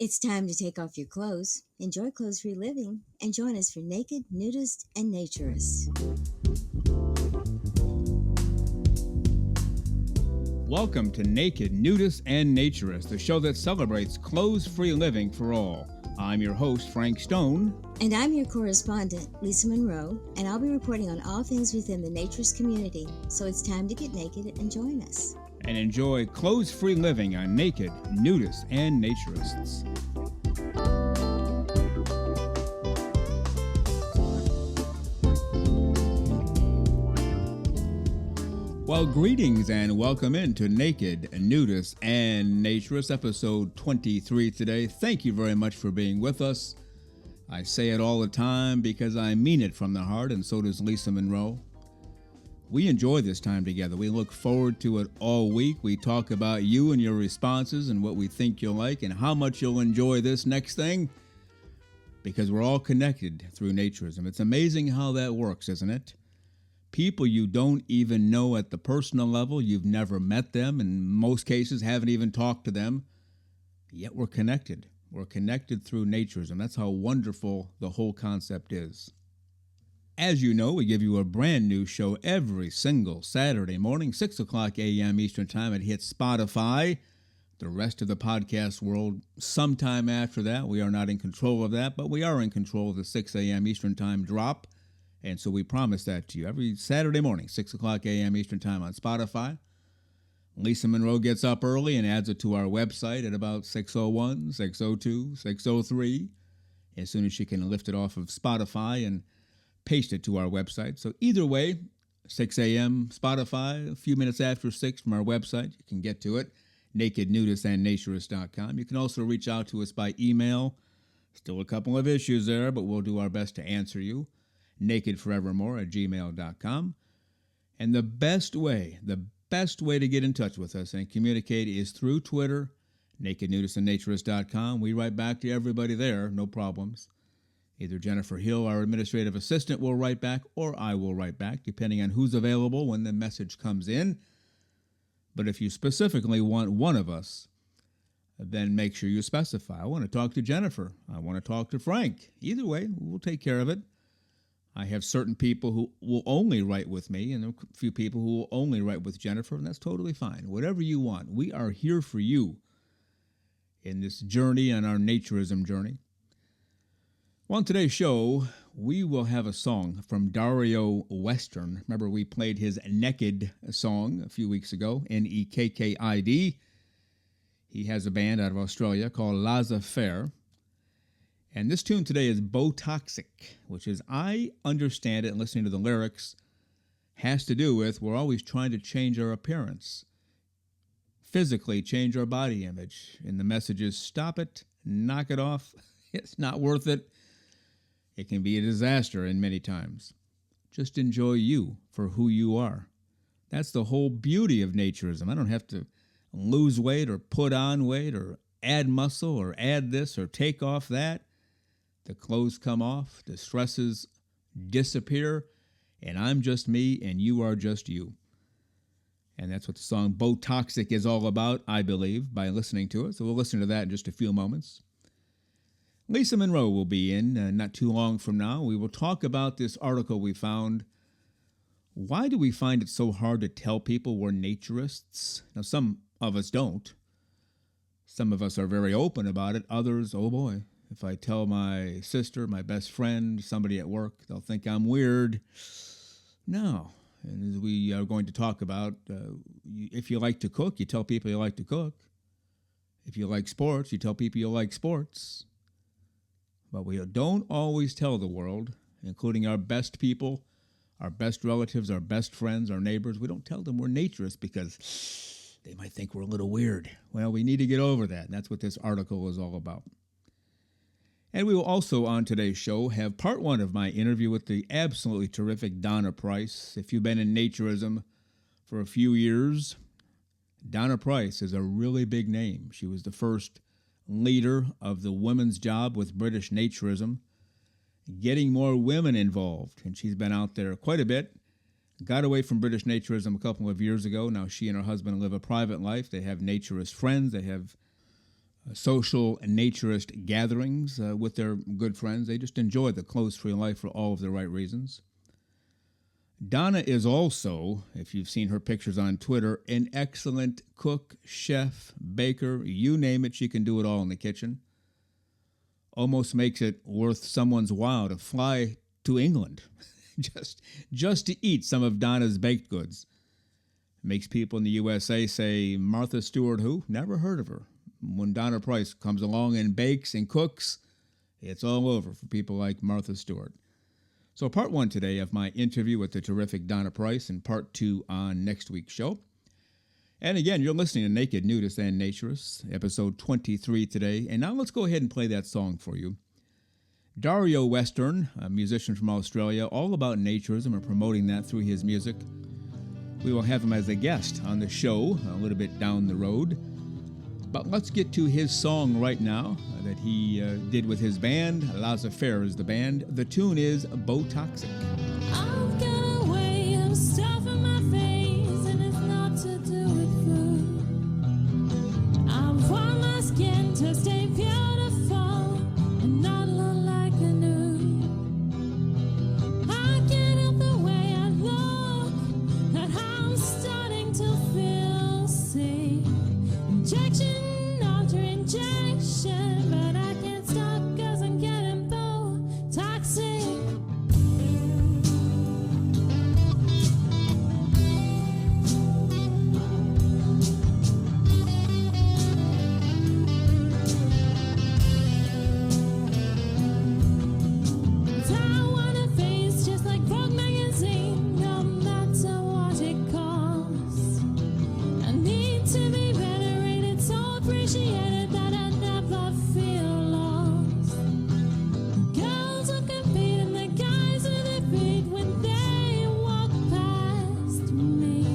It's time to take off your clothes, enjoy clothes-free living, and join us for Naked, Nudists, and Naturists. Welcome to Naked, Nudists, and Naturists, the show that celebrates clothes-free living for all. I'm your host, Frank Stone. And I'm your correspondent, Lisa Monroe, and I'll be reporting on all things within the naturist community. So it's time to get naked and join us. And enjoy clothes-free living on Naked, Nudists, and Naturists. Well, greetings and welcome into Naked, Nudists, and Naturists, episode 23 today. Thank you very much for being with us. I say it all the time because I mean it from the heart, and so does Lisa Monroe. We enjoy this time together. We look forward to it all week. We talk about you and your responses and what we think you'll like and how much you'll enjoy this next thing, because we're all connected through Naturism. It's amazing how that works, isn't it? People you don't even know at the personal level, you've never met them, in most cases haven't even talked to them, yet we're connected. We're connected through Naturism. That's how wonderful the whole concept is. As you know, we give you a brand new show every single Saturday morning, 6 o'clock a.m. Eastern Time. It hits Spotify, the rest of the podcast world sometime after that. We are not in control of that, but we are in control of the 6 a.m. Eastern Time drop. And so we promise that to you every Saturday morning, 6 o'clock a.m. Eastern Time on Spotify. Lisa Monroe gets up early and adds it to our website at about 6:01, 6:02, 6:03, as soon as she can lift it off of Spotify and paste it to our website. So either way, 6 a.m. Spotify, a few minutes after 6 from our website, you can get to it, nakednudistandnaturist.com. You can also reach out to us by email. Still a couple of issues there, but we'll do our best to answer you. nakedforevermore@gmail.com. And the best way to get in touch with us and communicate is through Twitter, nakednudistandnaturist.com. We write back to everybody there, no problems. Either Jennifer Hill, our administrative assistant, will write back, or I will write back, depending on who's available when the message comes in. But if you specifically want one of us, then make sure you specify. I want to talk to Jennifer. I want to talk to Frank. Either way, we'll take care of it. I have certain people who will only write with me, and a few people who will only write with Jennifer, and that's totally fine. Whatever you want, we are here for you in this journey, on our Naturism journey. Well, on today's show, we will have a song from Dario Western. Remember, we played his Naked song a few weeks ago, Nekkid. He has a band out of Australia called Laissez-Faire. And this tune today is Botanic, which is, I understand it, and listening to the lyrics, has to do with we're always trying to change our appearance, physically change our body image. And the message is, stop it, knock it off, it's not worth it. It can be a disaster in many times. Just enjoy you for who you are. That's the whole beauty of Naturism. I don't have to lose weight or put on weight or add muscle or add this or take off that. The clothes come off, the stresses disappear, and I'm just me and you are just you. And that's what the song Botanic is all about, I believe, by listening to it. So we'll listen to that in just a few moments. Lisa Monroe will be in not too long from now. We will talk about this article we found. Why do we find it so hard to tell people we're naturists? Now, some of us don't. Some of us are very open about it. Others, oh boy. If I tell my sister, my best friend, somebody at work, they'll think I'm weird. No. And as we are going to talk about, if you like to cook, you tell people you like to cook. If you like sports, you tell people you like sports. But we don't always tell the world, including our best people, our best relatives, our best friends, our neighbors. We don't tell them we're naturists because they might think we're a little weird. Well, we need to get over that. And that's what this article is all about. And we will also, on today's show, have part one of my interview with the absolutely terrific Donna Price. If you've been in Naturism for a few years, Donna Price is a really big name. She was the first leader of the women's job with British Naturism, getting more women involved. And she's been out there quite a bit. Got away from British Naturism a couple of years ago. Now she and her husband live a private life. They have naturist friends. They have social naturist gatherings with their good friends. They just enjoy the clothes-free life for all of the right reasons. Donna is also, if you've seen her pictures on Twitter, an excellent cook, chef, baker, you name it, she can do it all in the kitchen. Almost makes it worth someone's while to fly to England just to eat some of Donna's baked goods. Makes people in the USA say, Martha Stewart who? Never heard of her. When Donna Price comes along and bakes and cooks, it's all over for people like Martha Stewart. So part 1 today of my interview with the terrific Donna Price, and part 2 on next week's show. And again, you're listening to Naked Nudists and Naturists, episode 23 today. And now let's go ahead and play that song for you. Dario Western, a musician from Australia, all about naturism and promoting that through his music. We will have him as a guest on the show a little bit down the road. But let's get to his song right now that he did with his band. Laissez-Faire is the band. The tune is Botoxic. I've got a way of stuffing my face, and it's not to do with food. I want my skin to stay beautiful and not look like a nude. I can't help the way I look, and I'm starting to feel sick. Injection after injection, but I can't stop 'cause I'm getting Botoxic. I want a face just like Vogue magazine, no matter what it costs. I need to be better rated, so appreciated that I never feel lost. Girls who compete and the guys who defeat when they walk past me.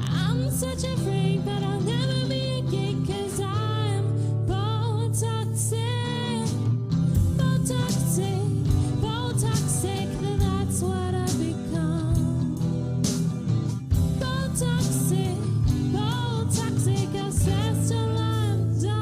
I'm such a freak, but I'll never be a geek 'cause I'm Botoxic. Botoxic, Botoxic, that's what I've become. Botoxic, Botoxic, obsessed till I'm done.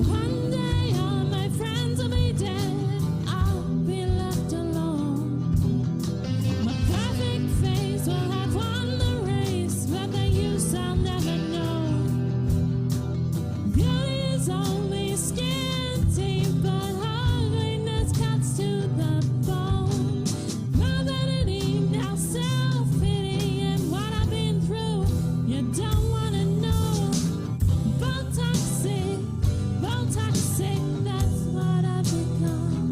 One day all my friends will be dead, I'll be left alone. My perfect face will have won the race, but the use I'll never know. Beauty is only skin deep, but ugliness cuts to the bone. My vanity, now self-pity, and what I've been through, you don't wanna know. Botoxic, Botoxic, that's what I've become.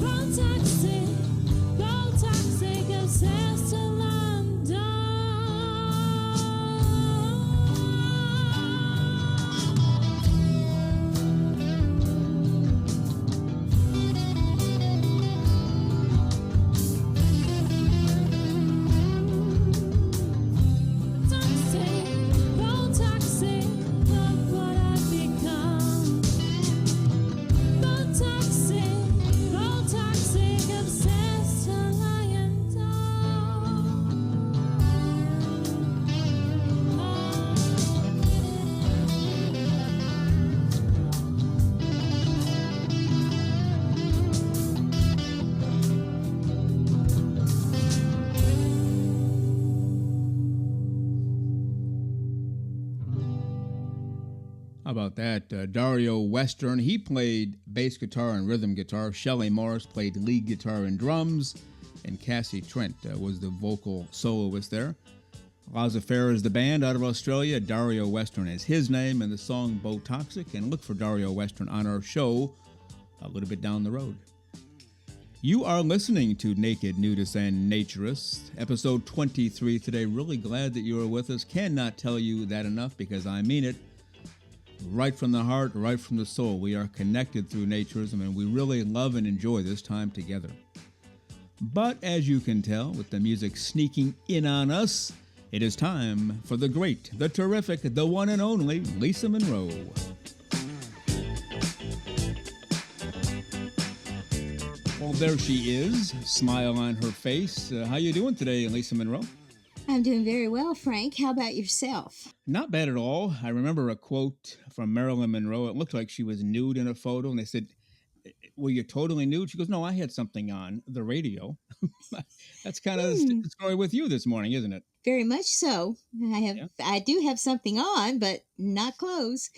Botoxic, Botoxic, obsessed till I'm Botoxic, Botoxic, that's what I've become. Botoxic, Botoxic, obsessed till I am How about that? Dario Western, he played bass guitar and rhythm guitar. Shelley Morris played lead guitar and drums. And Cassie Trent was the vocal soloist there. Laissez-Faire is the band out of Australia. Dario Western is his name, and the song Botoxic. And look for Dario Western on our show a little bit down the road. You are listening to Naked Nudists and Naturists, episode 23 today. Really glad that you are with us. Cannot tell you that enough because I mean it. Right from the heart, right from the soul. We are connected through naturism, and we really love and enjoy this time together. But as you can tell, with the music sneaking in on us, It is time for the great, the terrific, the one and only Lisa Monroe. Well, there she is, smile on her face. How you doing today, Lisa Monroe? I'm doing very well, Frank. How about yourself? Not bad at all. I remember a quote from Marilyn Monroe. It looked like she was nude in a photo, and they said, "Were you totally nude?" She goes, "No, I had something on the radio." That's kind of Hmm, the story with you this morning, isn't it? very much so. Yeah. I do have something on, but not clothes.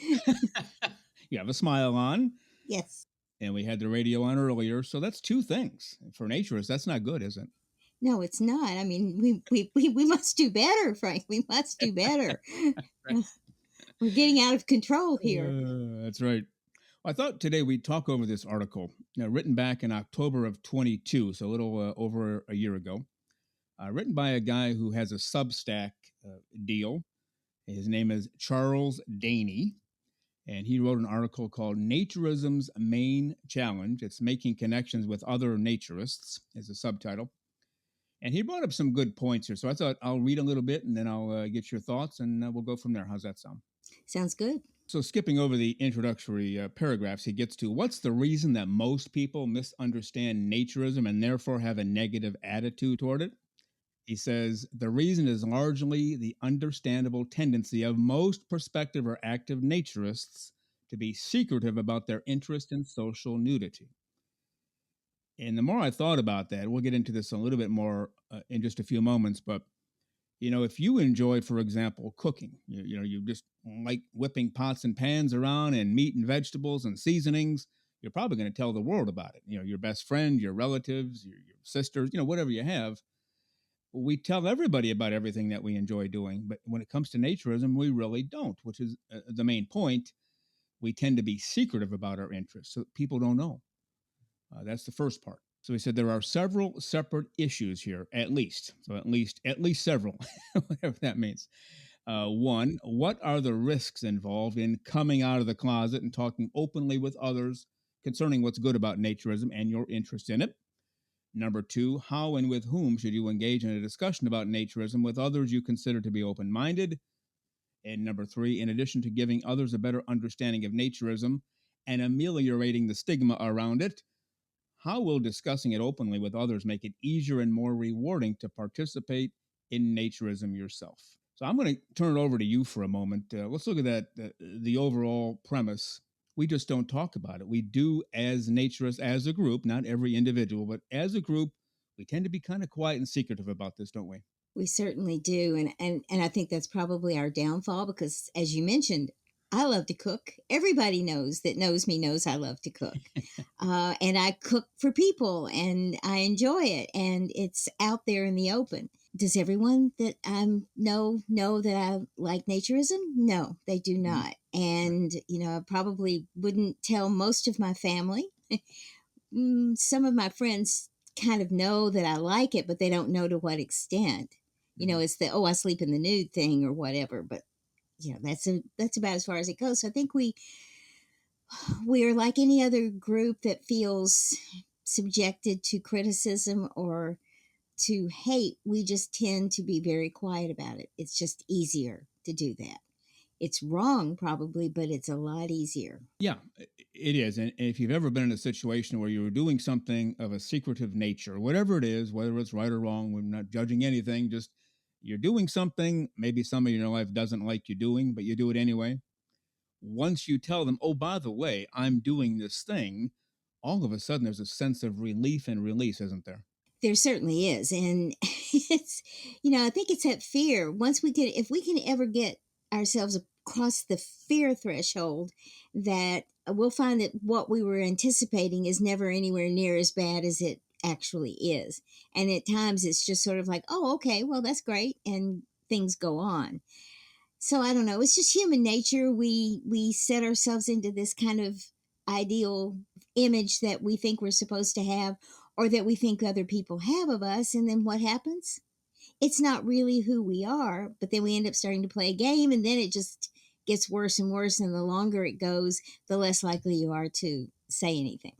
You have a smile on, Yes. and we had the radio on earlier, so that's two things. For naturists, that's not good, is it? No, it's not. I mean, we must do better, Frank. We must do better. Right. We're getting out of control here. That's right. I thought today we'd talk over this article, written back in October of 22, so a little over a year ago, written by a guy who has a Substack deal. His name is Charles Daney, and he wrote an article called Naturism's Main Challenge. It's making connections with other naturists, is the subtitle. And he brought up some good points here. So I thought I'll read a little bit and then I'll get your thoughts and we'll go from there. How's that sound? Sounds good. So, skipping over the introductory paragraphs, he gets to what's the reason that most people misunderstand naturism and therefore have a negative attitude toward it? He says the reason is largely the understandable tendency of most prospective or active naturists to be secretive about their interest in social nudity. And the more I thought about that, we'll get into this a little bit more in just a few moments, but if you enjoy, for example, cooking, you just like whipping pots and pans around and meat and vegetables and seasonings, you're probably going to tell the world about it. Your best friend, your relatives, your sisters, whatever you have. We tell everybody about everything that we enjoy doing. But when it comes to naturism, we really don't, which is the main point. We tend to be secretive about our interests, so people don't know. That's the first part. So he said there are several separate issues here, at least. So at least several, whatever that means. One, what are the risks involved in coming out of the closet and talking openly with others concerning what's good about naturism and your interest in it? Number two, how and with whom should you engage in a discussion about naturism with others you consider to be open-minded? And number three, in addition to giving others a better understanding of naturism and ameliorating the stigma around it, how will discussing it openly with others make it easier and more rewarding to participate in naturism yourself? So I'm going to turn it over to you for a moment. Let's look at that, the overall premise. We just don't talk about it. We do as naturists, as a group, not every individual, but as a group, we tend to be kind of quiet and secretive about this, don't we? We certainly do, and I think that's probably our downfall because, as you mentioned, I love to cook. Everybody knows me knows I love to cook, and I cook for people, and I enjoy it, and it's out there in the open. Does everyone that I know that I like naturism? No, they do not, and I probably wouldn't tell most of my family. Some of my friends kind of know that I like it, but they don't know to what extent. It's the I sleep in the nude thing or whatever, but that's about as far as it goes. So I think we're like any other group that feels subjected to criticism or to hate. We just tend to be very quiet about it. It's just easier to do that. It's wrong probably, but it's a lot easier. Yeah, it is. And if you've ever been in a situation where you were doing something of a secretive nature, whatever it is, whether it's right or wrong, we're not judging anything, just you're doing something maybe somebody in your life doesn't like you doing, but you do it anyway. Once you tell them, oh, by the way, I'm doing this thing, all of a sudden there's a sense of relief and release, isn't there? There certainly is. And it's, I think it's that fear. If we can ever get ourselves across the fear threshold, that we'll find that what we were anticipating is never anywhere near as bad as it actually is. And at times it's just sort of like, oh, okay, well, that's great. And things go on. So I don't know. It's just human nature. We set ourselves into this kind of ideal image that we think we're supposed to have or that we think other people have of us. And then what happens? It's not really who we are, but then we end up starting to play a game and then it just gets worse and worse. And the longer it goes, the less likely you are to say anything.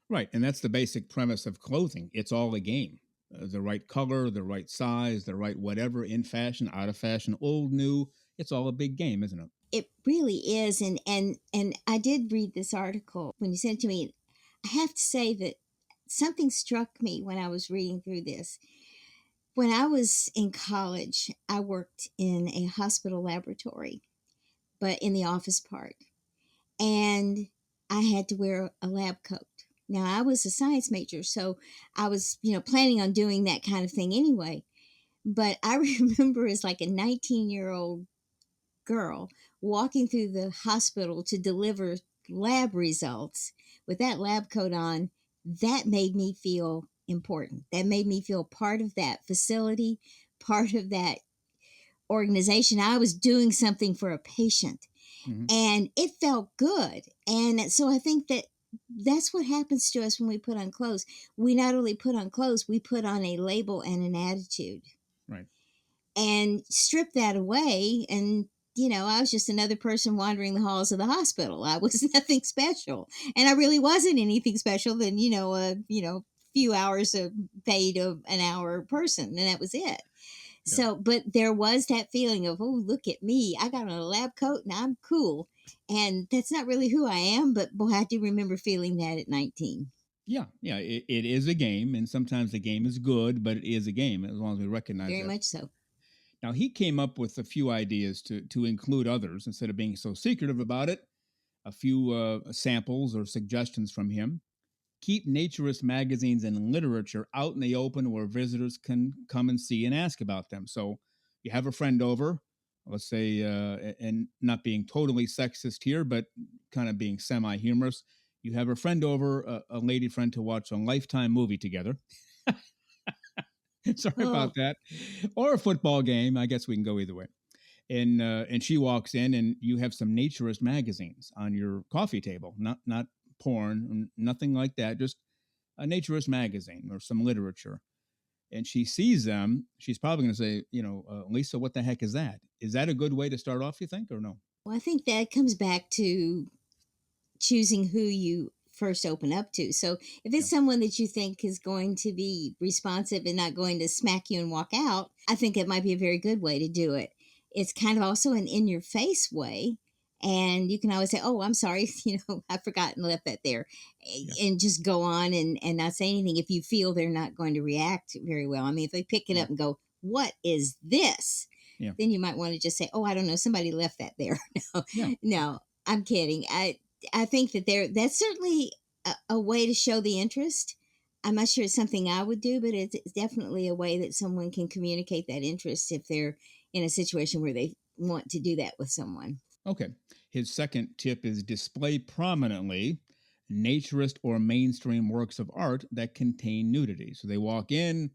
Right. And that's the basic premise of clothing. It's all a game. the right color, the right size, the right whatever, in fashion, out of fashion, old, new. It's all a big game, isn't it? It really is, and I did read this article when you sent it to me. I have to say that something struck me when I was reading through this. When I was in college, I worked in a hospital laboratory, but in the office part, and I had to wear a lab coat. Now, I was a science major, so I was, planning on doing that kind of thing anyway. But I remember as like a 19-year-old girl walking through the hospital to deliver lab results with that lab coat on. That made me feel important. That made me feel part of that facility, part of that organization. I was doing something for a patient, Mm-hmm. and it felt good. And so I think that that's what happens to us when we put on clothes. We not only put on clothes, we put on a label and an attitude, Right. and strip that away. And I was just another person wandering the halls of the hospital. I was nothing special, and I really wasn't anything special than few hours of paid of an hour person, and that was it. Yeah. So, but there was that feeling of, oh, look at me, I got on a lab coat and I'm cool. And that's not really who I am, but boy, I do remember feeling that at 19. Yeah, yeah, it is a game, and sometimes the game is good, but it is a game as long as we recognize Very that. much so. Now, he came up with a few ideas to include others instead of being so secretive about it. A few samples or suggestions from him. Keep naturist magazines and literature out in the open where visitors can come and see and ask about them. So you have a friend over, let's say, and not being totally sexist here, but kind of being semi humorous. You have a friend over, a lady friend, to watch a Lifetime movie together. Sorry Oh, about that. Or a football game. I guess we can go either way. And she walks in, and you have some naturist magazines on your coffee table. Not porn, nothing like that. Just a naturist magazine or some literature. And she sees them. She's probably going to say, Lisa, what the heck is that? Is that a good way to start off? You think, or no? well, I think that comes back to choosing who you first open up to. So if Yeah. it's someone that you think is going to be responsive and not going to smack you and walk out, I think it might be a very good way to do it. It's kind of also an in your face way. And you can always say, oh, I'm sorry, I forgot and left that there. Yeah. And just go on and not say anything if you feel they're not going to react very well. I mean, if they pick it Yeah. up and go, what is this? Yeah. Then you might want to just say, oh, I don't know, somebody left that there. No, Yeah. no, I'm kidding. I think that that's certainly a way to show the interest. I'm not sure it's something I would do, but it's definitely a way that someone can communicate that interest if they're in a situation where they want to do that with someone. Okay. His second tip is display prominently naturist or mainstream works of art that contain nudity. So they walk in,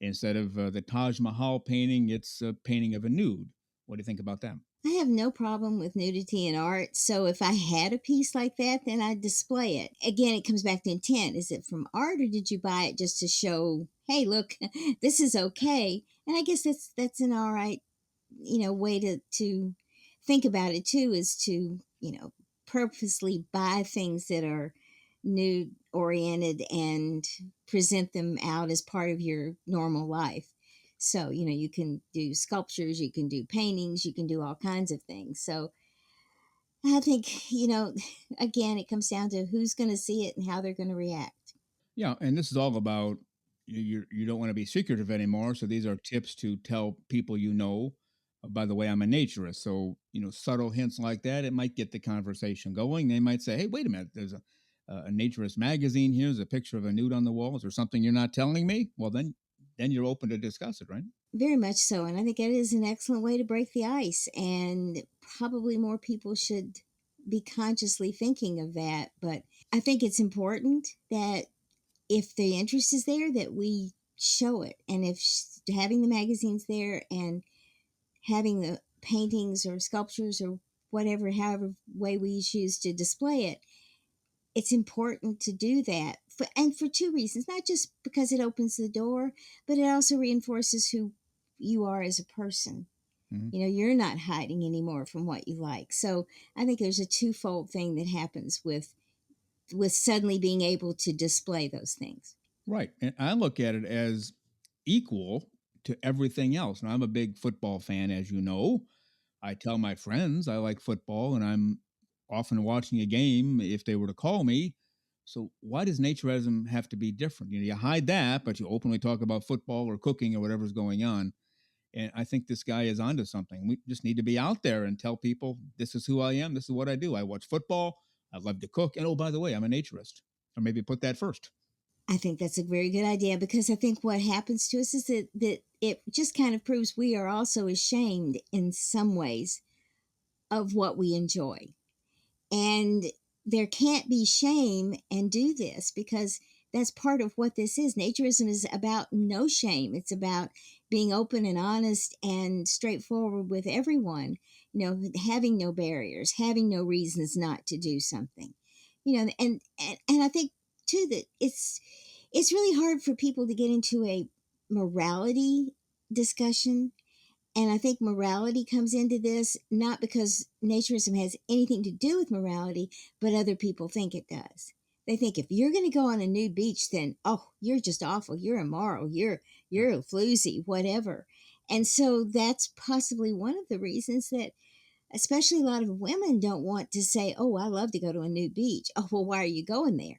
instead of the Taj Mahal painting, it's a painting of a nude. What do you think about that? I have no problem with nudity in art. So if I had a piece like that, then I'd display it. Again, it comes back to intent. Is it from art, or did you buy it just to show, hey, look, this is okay? And I guess that's an all right, way to think about it too, is to, purposely buy things that are nude oriented and present them out as part of your normal life. So, you can do sculptures, you can do paintings, you can do all kinds of things. So I think, again, it comes down to who's going to see it and how they're going to react. Yeah, and this is all about you don't want to be secretive anymore. So these are tips to tell people you know. By the way, I'm a naturist, so subtle hints like that, it might get the conversation going. They might say, "Hey, wait a minute, there's a naturist magazine here. There's a picture of a nude on the wall. Is there something you're not telling me?" Well, then you're open to discuss it, right? Very much so. And I think that is an excellent way to break the ice. And probably more people should be consciously thinking of that. But I think it's important that if the interest is there, that we show it. And if having the magazines there and having the paintings or sculptures or whatever, however way we choose to display it, it's important to do that. And for two reasons, not just because it opens the door, but it also reinforces who you are as a person. Mhm. You're not hiding anymore from what you like. So I think there's a twofold thing that happens with suddenly being able to display those things. Right. And I look at it as equal to everything else. Now, I'm a big football fan, as you know. I tell my friends I like football, and I'm often watching a game if they were to call me. So why does naturism have to be different? You hide that, but you openly talk about football or cooking or whatever's going on. And I think this guy is onto something. We just need to be out there and tell people this is who I am. This is what I do. I watch football. I love to cook. And oh, by the way, I'm a naturist. Or maybe put that first. I think that's a very good idea because I think what happens to us is that it just kind of proves we are also ashamed in some ways of what we enjoy. And there can't be shame and do this because that's part of what this is. Naturism is about no shame. It's about being open and honest and straightforward with everyone, having no barriers, having no reasons not to do something. And I think too that it's really hard for people to get into a morality discussion. And I think morality comes into this not because naturism has anything to do with morality, but other people think it does. They think if you're going to go on a nude beach, then you're just awful, you're immoral, you're a floozy, whatever. And so that's possibly one of the reasons that especially a lot of women don't want to say, "Oh, I love to go to a nude beach." Oh, well, why are you going there?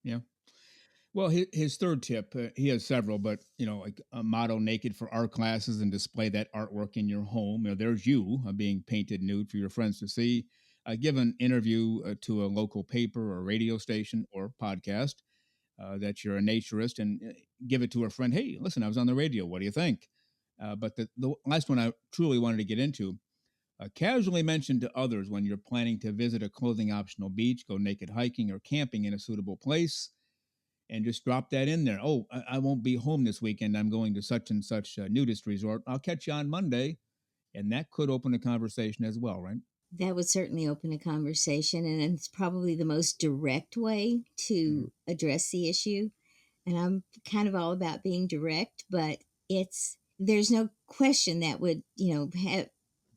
Yeah. Well, his third tip, he has several, but like a motto naked for art classes and display that artwork in your home. There's you being painted nude for your friends to see. Give an interview to a local paper or radio station or podcast that you're a naturist and give it to a friend. Hey, listen, I was on the radio. What do you think? But the last one I truly wanted to get into, casually mention to others when you're planning to visit a clothing optional beach, go naked hiking or camping in a suitable place, and just drop that in there. Oh, I won't be home this weekend. I'm going to such and such nudist resort. I'll catch you on Monday. And that could open a conversation as well, right? That would certainly open a conversation, and it's probably the most direct way Mm-hmm. to address the issue. And I'm kind of all about being direct, but there's no question that would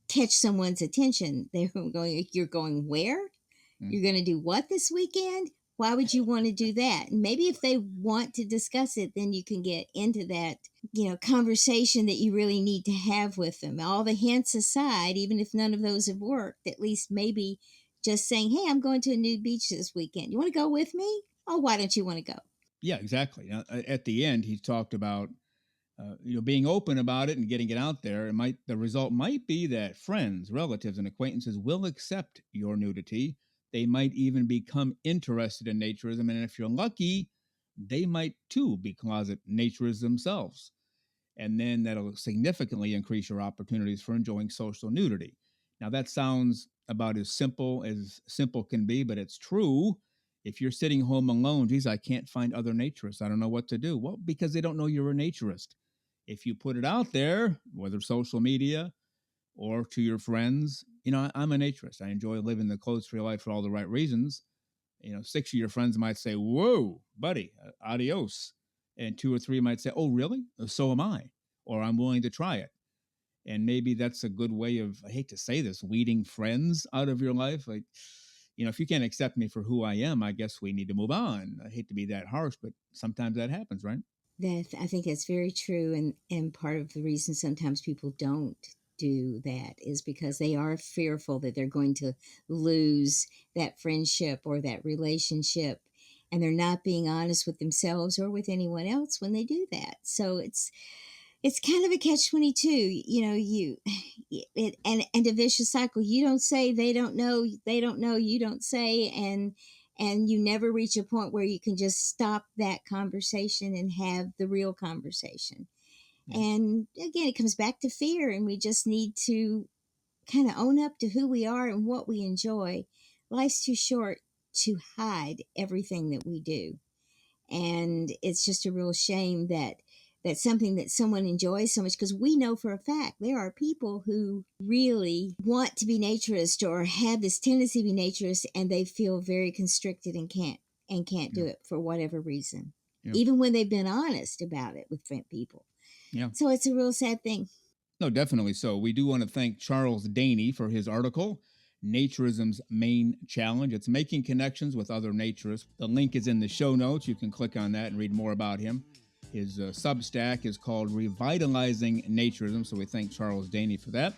catch someone's attention. They're going, "You're going where? Mm-hmm. You're going to do what this weekend? Why would you want to do that?" And maybe if they want to discuss it, then you can get into that, conversation that you really need to have with them. All the hints aside, even if none of those have worked, at least maybe just saying, "Hey, I'm going to a nude beach this weekend. You want to go with me? Oh, why don't you want to go?" Yeah, exactly. At the end, he talked about being open about it and getting it out there. The result might be that friends, relatives, and acquaintances will accept your nudity. They might even become interested in naturism, and if you're lucky, they might too be closet naturists themselves. And then that'll significantly increase your opportunities for enjoying social nudity. Now, that sounds about as simple can be, but it's true. If you're sitting home alone, geez, I can't find other naturists. I don't know what to do. Well, because they don't know you're a naturist. If you put it out there, whether social media or to your friends, I'm a naturist. I enjoy living the clothes free life for all the right reasons. Six of your friends might say, "Whoa, buddy, adios." And two or three might say, "Oh, really? So am I," or "I'm willing to try it." And maybe that's a good way of, I hate to say this, weeding friends out of your life. Like, if you can't accept me for who I am, I guess we need to move on. I hate to be that harsh, but sometimes that happens, right? That I think that's very true, and part of the reason sometimes people don't do that is because they are fearful that they're going to lose that friendship or that relationship, and they're not being honest with themselves or with anyone else when they do that. So it's kind of a catch-22. And a vicious cycle. You don't say, they don't know, you don't say, and you never reach a point where you can just stop that conversation and have the real conversation. Yeah. And again, it comes back to fear, and we just need to kind of own up to who we are and what we enjoy. Life's too short to hide everything that we do. And it's just a real shame that that's something that someone enjoys so much, because we know for a fact there are people who really want to be naturist or have this tendency to be naturist, and they feel very constricted and can't do Yeah. it for whatever reason, Yeah. even when they've been honest about it with people. Yeah. So it's a real sad thing. No, definitely so. We do want to thank Charles Daney for his article, Naturism's Main Challenge. It's making connections with other naturists. The link is in the show notes. You can click on that and read more about him. His Substack is called Revitalizing Naturism, so we thank Charles Daney for that.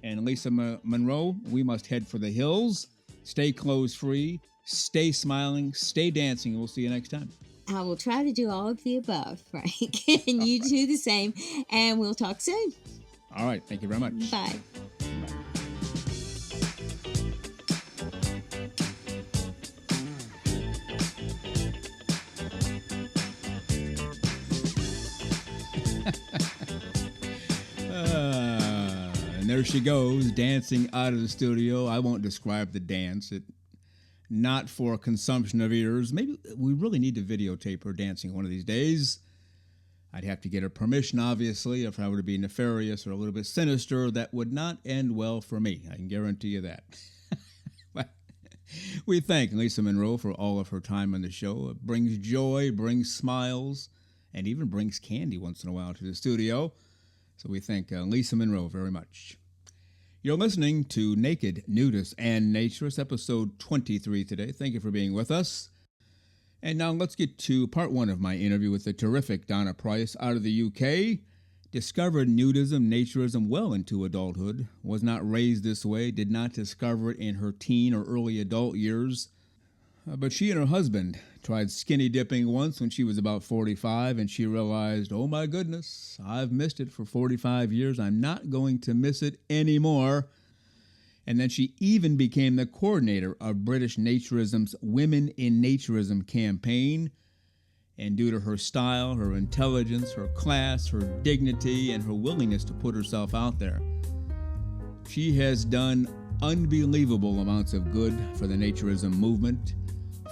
And Lisa Monroe, we must head for the hills. Stay clothes-free, stay smiling, stay dancing, and we'll see you next time. I will try to do all of the above, Frank. And you do the same. And we'll talk soon. All right. Thank you very much. Bye. And there she goes, dancing out of the studio. I won't describe the dance. Not for consumption of ears. Maybe we really need to videotape her dancing one of these days. I'd have to get her permission, obviously. If I were to be nefarious or a little bit sinister, that would not end well for me. I can guarantee you that. We thank Lisa Monroe for all of her time on the show. It brings joy, brings smiles, and even brings candy once in a while to the studio. So we thank Lisa Monroe very much. You're listening to Naked, Nudists, and Naturists, episode 23 today. Thank you for being with us. And now let's get to part one of my interview with the terrific Donna Price out of the UK. Discovered nudism, naturism well into adulthood. Was not raised this way. Did not discover it in her teen or early adult years. But she and her husband tried skinny dipping once when she was about 45, and she realized, oh my goodness, I've missed it for 45 years. I'm not going to miss it anymore. And then she even became the coordinator of British Naturism's Women in Naturism campaign. And due to her style, her intelligence, her class, her dignity, and her willingness to put herself out there, she has done unbelievable amounts of good for the Naturism movement.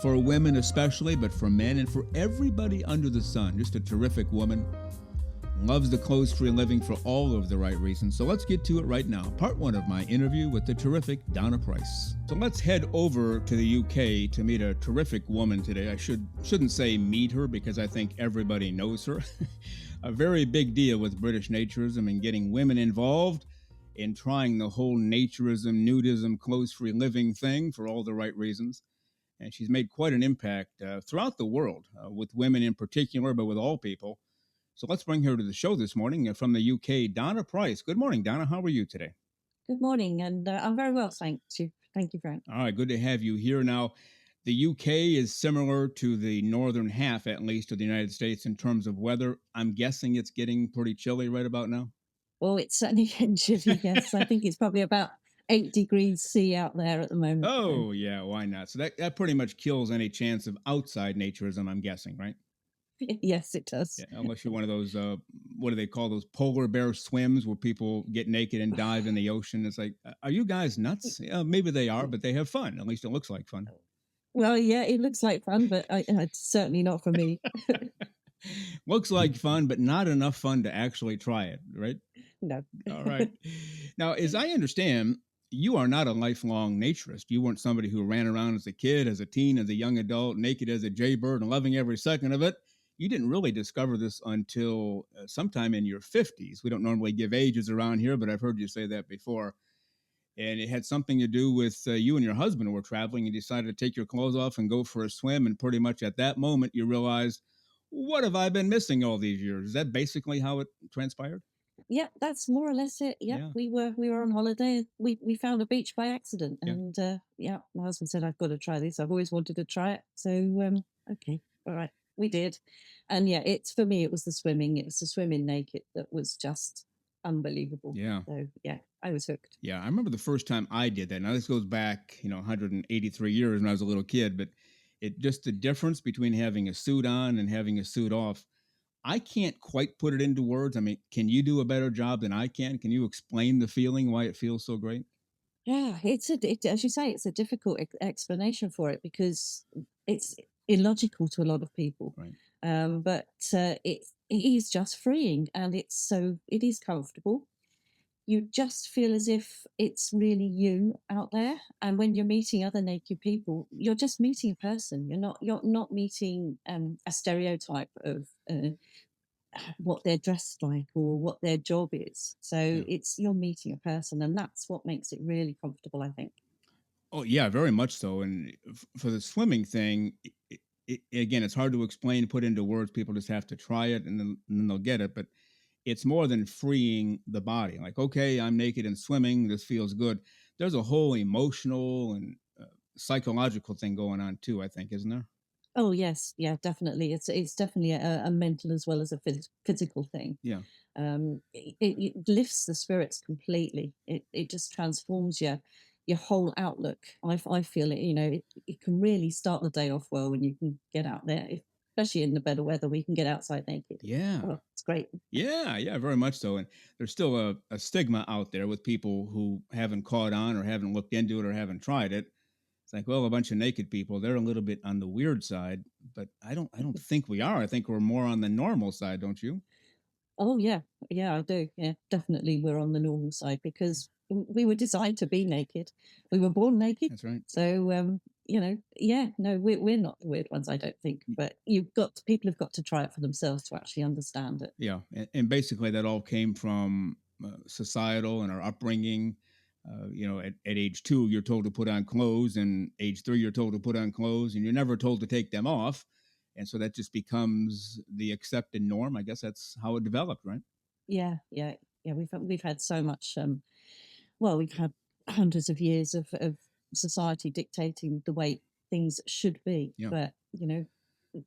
For women especially, but for men and for everybody under the sun. Just a terrific woman. Loves the clothes-free living for all of the right reasons. So let's get to it right now. Part one of my interview with the terrific Donna Price. So let's head over to the UK to meet a terrific woman today. I shouldn't say meet her because I think everybody knows her. A very big deal with British Naturism and getting women involved in trying the whole naturism, nudism, clothes-free living thing for all the right reasons. And she's made quite an impact throughout the world, with women in particular, but with all people. So let's bring her to the show this morning from the UK, Donna Price. Good morning, Donna. How are you today? Good morning, and I'm very well, thank you. Thank you, Frank. All right, good to have you here. Now, the UK is similar to the northern half, at least, of the United States in terms of weather. I'm guessing it's getting pretty chilly right about now. Well, it's certainly getting chilly, yes. I think it's probably about 8 degrees C out there at the moment. Oh, yeah, why not? So that pretty much kills any chance of outside naturism, I'm guessing, right? Yes, it does. Yeah, unless you're one of those, what do they call those polar bear swims where people get naked and dive in the ocean? It's like, are you guys nuts? Yeah, maybe they are, but they have fun. At least it looks like fun. Well, yeah, it looks like fun, but it's certainly not for me. Looks like fun, but not enough fun to actually try it, right? No. All right. Now, as I understand, you are not a lifelong naturist. You weren't somebody who ran around as a kid, as a teen, as a young adult, naked as a jaybird and loving every second of it. You didn't really discover this until sometime in your 50s. We don't normally give ages around here, but I've heard you say that before. And it had something to do with you and your husband were traveling and decided to take your clothes off and go for a swim. And pretty much at that moment, you realized, what have I been missing all these years? Is that basically how it transpired? Yeah, that's more or less it. Yeah, we were on holiday. We found a beach by accident, and my husband said, "I've got to try this. I've always wanted to try it." So okay, all right, we did, and yeah, it's for me. It was the swimming. It was the swimming naked that was just unbelievable. Yeah. So yeah, I was hooked. Yeah, I remember the first time I did that. Now this goes back, 183 years when I was a little kid, but it just the difference between having a suit on and having a suit off. I can't quite put it into words. I mean, can you do a better job than I can? Can you explain the feeling, why it feels so great? Yeah, as you say, it's a difficult explanation for it because it's illogical to a lot of people. Right. But it is just freeing, and it is comfortable. You just feel as if it's really you out there, and when you're meeting other naked people, you're just meeting a person. You're not meeting a stereotype of what they're dressed like or what their job is. So you're meeting a person, and that's what makes it really comfortable, I think. Oh yeah, very much so. And for the swimming thing, again, it's hard to explain, put into words. People just have to try it, and then they'll get it. But it's more than freeing the body. Like, okay, I'm naked and swimming. This feels good. There's a whole emotional and psychological thing going on too. I think, isn't there? Oh yes, yeah, definitely. It's definitely a mental as well as a physical thing. Yeah. It lifts the spirits completely. It just transforms your whole outlook. I feel it. It can really start the day off well when you can get out there, especially in the better weather. We can get outside naked. Yeah. Oh, it's great. Yeah, very much so. And there's still a stigma out there with people who haven't caught on or haven't looked into it or haven't tried it. It's like, well, a bunch of naked people, they're a little bit on the weird side, but I don't think we are. I think we're more on the normal side, don't you? Oh yeah, yeah, I do. Yeah, definitely, we're on the normal side because we were designed to be naked. We were born naked, That's right. so yeah, no, we're not the weird ones, I don't think. But people have got to try it for themselves to actually understand it. Yeah, and basically that all came from societal and our upbringing. At age 2, you're told to put on clothes, and age 3, you're told to put on clothes, and you're never told to take them off. And so that just becomes the accepted norm. I guess that's how it developed, right? Yeah, yeah, yeah. We've had so much. Well, we've had hundreds of years of society dictating the way things should be. Yeah. But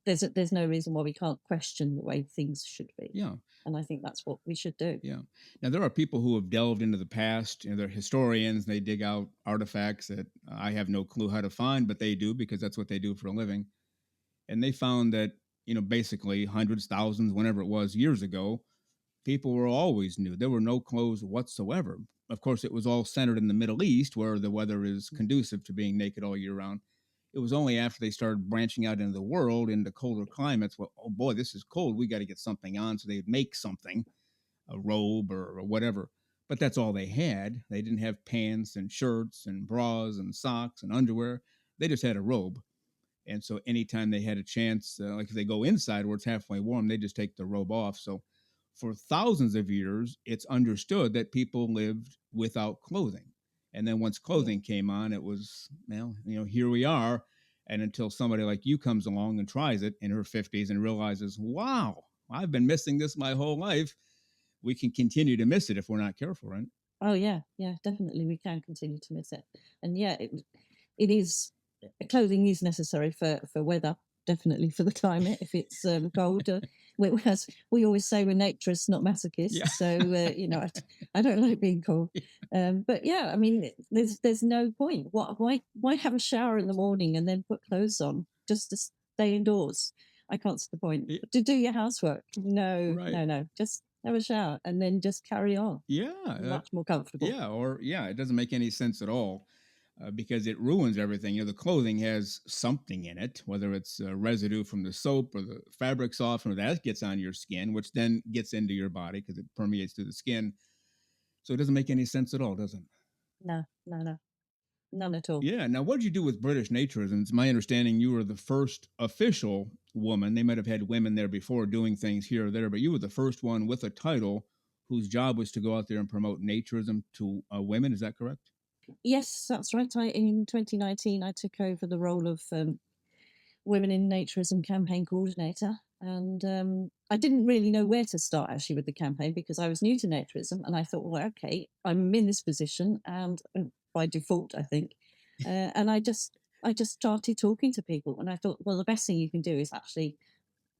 there's no reason why we can't question the way things should be. Yeah. And I think that's what we should do. Yeah. Now, there are people who have delved into the past. They're historians. They dig out artifacts that I have no clue how to find, but they do because that's what they do for a living. And they found that, basically hundreds, thousands, whenever it was years ago, people were always nude. There were no clothes whatsoever. Of course, it was all centered in the Middle East where the weather is conducive to being naked all year round. It was only after they started branching out into the world, into colder climates, well, oh boy, this is cold. We got to get something on. So they'd make something, a robe or whatever. But that's all they had. They didn't have pants and shirts and bras and socks and underwear. They just had a robe. And so anytime they had a chance, like if they go inside where it's halfway warm, they just take the robe off. So for thousands of years, it's understood that people lived without clothing. And then once clothing came on, it was, well, here we are. And until somebody like you comes along and tries it in her 50s and realizes, wow, I've been missing this my whole life, we can continue to miss it if we're not careful, right? Oh yeah, yeah, definitely we can continue to miss it. And yeah, it is clothing is necessary for weather, definitely for the climate if it's cold. We always say we're naturists, not masochists. Yeah. So I don't like being cold. But yeah, I mean, there's no point. Why have a shower in the morning and then put clothes on just to stay indoors? I can't see the point. Yeah. To do your housework, no, Right. no, just have a shower and then just carry on. Yeah. Much more comfortable. It doesn't make any sense at all. Because it ruins everything. The clothing has something in it, whether it's residue from the soap or the fabric softener that gets on your skin, which then gets into your body because it permeates through the skin. So it doesn't make any sense at all, does it? No, none at all. Yeah. Now, what did you do with British Naturism? It's my understanding you were the first official woman. They might have had women there before doing things here or there, but you were the first one with a title whose job was to go out there and promote naturism to women. Is that correct? Yes, that's right. In 2019, I took over the role of Women in Naturism campaign coordinator. And I didn't really know where to start actually with the campaign because I was new to naturism. And I thought, well, okay, I'm in this position and by default, I think. And I just started talking to people. And I thought, well, the best thing you can do is actually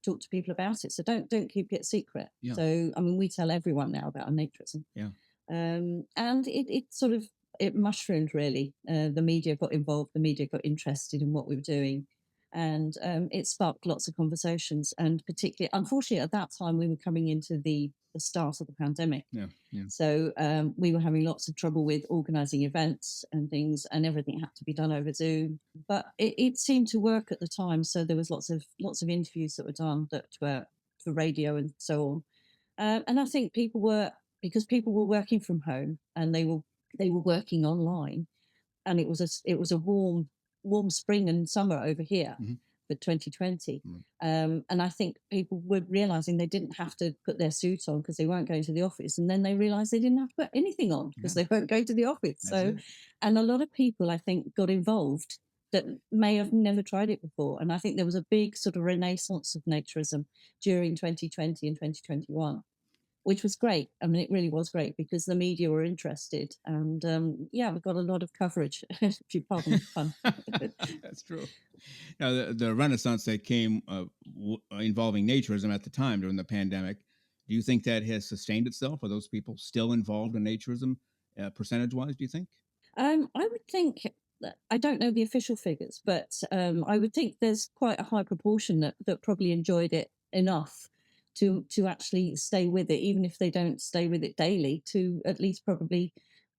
talk to people about it. So don't keep it secret. Yeah. So, I mean, we tell everyone now about naturism. Yeah. And it mushroomed really. The media got involved. The media got interested in what we were doing, and it sparked lots of conversations. And particularly, unfortunately, at that time we were coming into the start of the pandemic. Yeah. So we were having lots of trouble with organising events and things, and everything had to be done over Zoom. But it seemed to work at the time. So there was lots of interviews that were done that were for radio and so on. And I think because people were working from home and they were working online, and it was a warm spring and summer over here for 2020. And I think people were realizing they didn't have to put their suit on because they weren't going to the office, and then they realized they didn't have to put anything on because they weren't going to the office. And a lot of people, I think, got involved that may have never tried it before. And I think there was a big sort of renaissance of naturism during 2020 and 2021, which was great. I mean, it really was great because the media were interested. And yeah, we got a lot of coverage, if you pardon the pun. That's true. Now, the Renaissance that came involving naturism at the time during the pandemic, do you think that has sustained itself? Are those people still involved in naturism, percentage wise, do you think? I would think that I don't know the official figures, but I would think there's quite a high proportion that probably enjoyed it enough to actually stay with it, even if they don't stay with it daily, to at least probably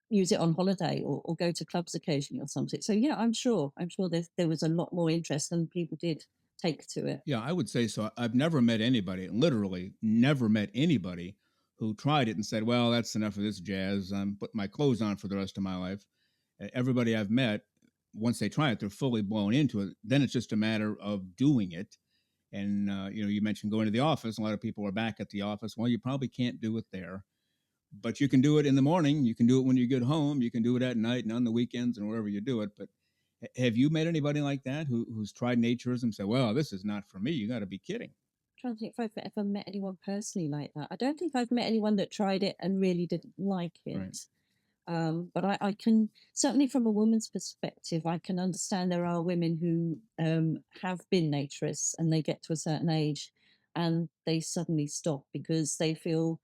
use it on holiday or go to clubs occasionally or something. So yeah, I'm sure there was a lot more interest than people did take to it. Yeah, I would say so. I've never met anybody, literally never met anybody who tried it and said, well, that's enough of this jazz. I'm putting my clothes on for the rest of my life. Everybody I've met, once they try it, they're fully blown into it. Then it's just a matter of doing it. And, you mentioned going to the office. A lot of people are back at the office. Well, you probably can't do it there, but you can do it in the morning. You can do it when you get home. You can do it at night and on the weekends and wherever you do it. But have you met anybody like that who's tried naturism and said, well, this is not for me? You got to be kidding. Trying to think if I've ever met anyone personally like that. I don't think I've met anyone that tried it and really didn't like it. Right. But I can certainly, from a woman's perspective, I can understand there are women who have been naturists and they get to a certain age and they suddenly stop because they feel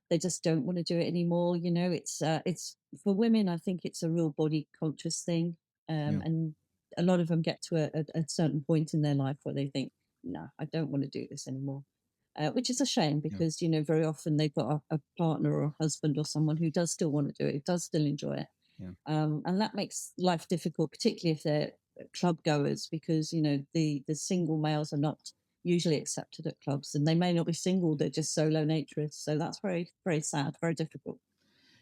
they just don't want to do it anymore. It's for women. I think it's a real body conscious thing, Yeah. and a lot of them get to a certain point in their life where they think, "No, I don't want to do this anymore." Which is a shame Yeah. because very often they've got a partner or a husband or someone who does still want to do it, does still enjoy it, Yeah. and that makes life difficult, particularly if they're club goers, because the single males are not usually accepted at clubs, and they may not be single; they're just solo naturists. So that's very very sad, very difficult.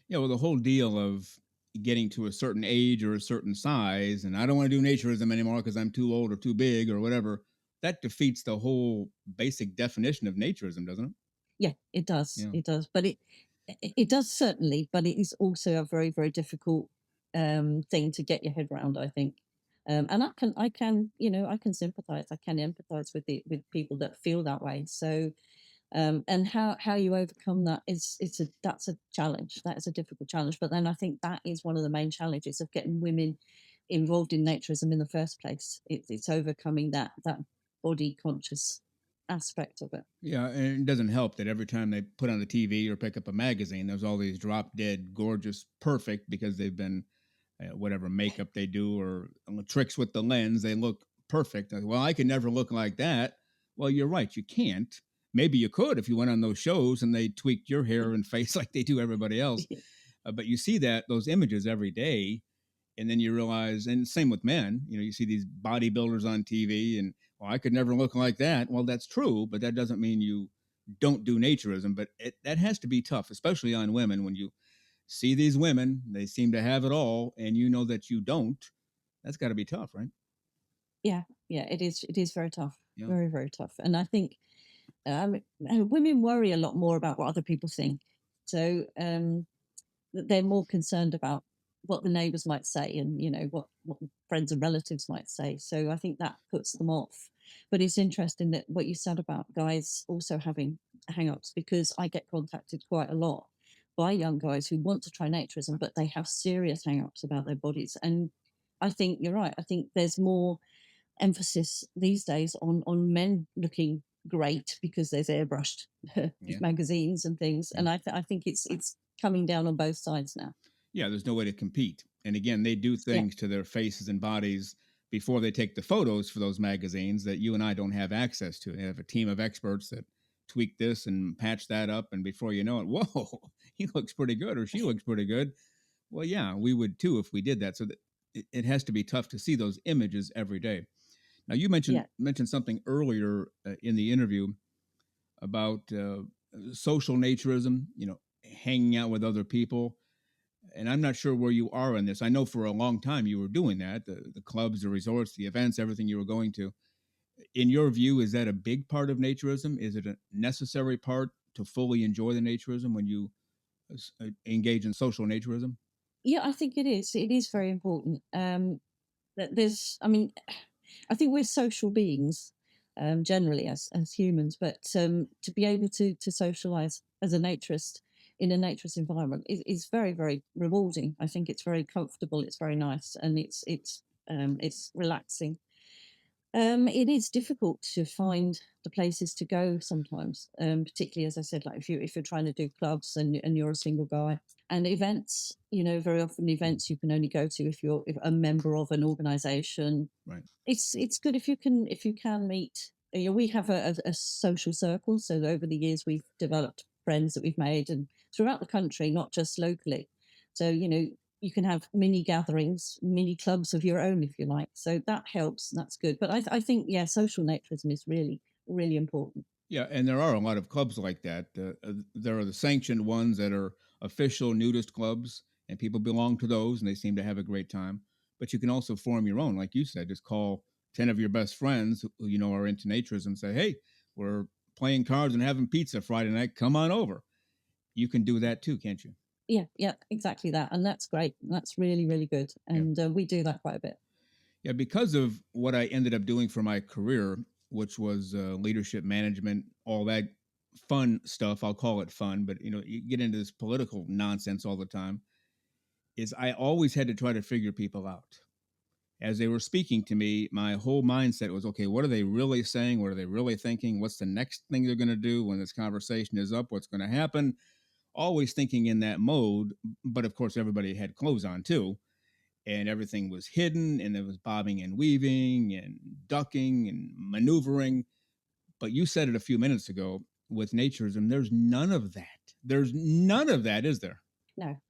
Yeah. Well, the whole deal of getting to a certain age or a certain size, and I don't want to do naturism anymore because I'm too old or too big or whatever, that defeats the whole basic definition of naturism, doesn't it? Yeah, it does. Yeah. It does. But it does certainly, but it is also a very, very difficult thing to get your head around, I think. And I can sympathize. I can empathize with people that feel that way. So, and how you overcome that that's a challenge. That is a difficult challenge. But then I think that is one of the main challenges of getting women involved in naturism in the first place. It's overcoming that body conscious aspect of it. Yeah, and it doesn't help that every time they put on the TV or pick up a magazine, there's all these drop dead, gorgeous, perfect because they've been whatever makeup they do or tricks with the lens. They look perfect. Well, I could never look like that. Well, you're right, you can't. Maybe you could if you went on those shows and they tweaked your hair and face like they do everybody else. But you see those images every day, and then you realize, and same with men, you see these bodybuilders on TV, and well, I could never look like that. Well, that's true, but that doesn't mean you don't do naturism. But that has to be tough, especially on women. When you see these women, they seem to have it all, and you know that you don't. That's got to be tough, right? Yeah, yeah, it is. It is very tough, Yeah. very, very tough. And I think women worry a lot more about what other people think. So they're more concerned about what the neighbours might say, and what friends and relatives might say. So I think that puts them off. But it's interesting that what you said about guys also having hang-ups, because I get contacted quite a lot by young guys who want to try naturism, but they have serious hang-ups about their bodies. And I think you're right. I think there's more emphasis these days on men looking great because there's airbrushed Yeah. magazines and things, and I think it's coming down on both sides now. Yeah, there's no way to compete. And again, they do Yeah, things to their faces and bodies before they take the photos for those magazines that you and I don't have access to. They have a team of experts that tweak this and patch that up, and before you know it, whoa, he looks pretty good or she looks pretty good. Well, yeah, we would too if we did that. So that it has to be tough to see those images every day. Now, you mentioned yeah, mentioned something earlier in the interview about social naturism. Hanging out with other people, and I'm not sure where you are on this. I know for a long time you were doing that, the clubs, the resorts, the events, everything you were going to. In your view, is that a big part of naturism? Is it a necessary part to fully enjoy the naturism when you engage in social naturism? yeah. I think it is. It is very important. there's, I mean, I think we're social beings, generally as humans, but to be able to socialize as a naturist in a naturist environment is very, very rewarding. I think it's very comfortable, it's very nice, and it's relaxing. It is difficult to find the places to go sometimes, particularly as I said, like if you're trying to do clubs and you're a single guy, and events. Very often events you can only go to if a member of an organisation. Right. It's good if you can meet. We have a social circle, so over the years we've developed friends that we've made and throughout the country, not just locally. So you can have mini gatherings, mini clubs of your own, if you like. So that helps. And that's good. But I think, yeah, social naturism is really, really important. Yeah, and there are a lot of clubs like that. There are the sanctioned ones that are official nudist clubs, and people belong to those, and they seem to have a great time. But you can also form your own, like you said. Just call 10 of your best friends who you know are into naturism and say, "Hey, we're playing cards and having pizza Friday night. Come on over." You can do that too, can't you? Yeah, exactly that. And that's great. That's really, really good. Yeah. And we do that quite a bit. Yeah, because of what I ended up doing for my career, which was leadership management, all that fun stuff. I'll call it fun, but you get into this political nonsense all the time. Is I always had to try to figure people out. As they were speaking to me, my whole mindset was, okay, what are they really saying? What are they really thinking? What's the next thing they're going to do when this conversation is up? What's going to happen? Always thinking in that mode. But of course, everybody had clothes on too, and everything was hidden, and there was bobbing and weaving and ducking and maneuvering. But you said it a few minutes ago with naturism, there's none of that. There's none of that, is there?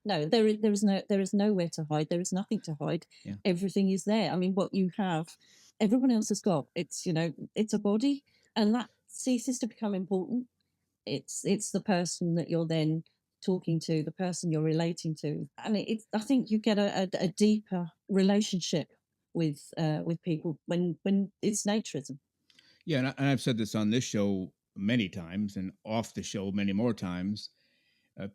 No, there is nowhere to hide. There is nothing to hide. Yeah. Everything is there. I mean, what you have, everyone else has got. It's a body, and that ceases to become important. It's the person that you're then talking to, the person you're relating to, and I think you get a deeper relationship with people when it's naturism. Yeah, and I've said this on this show many times and off the show many more times.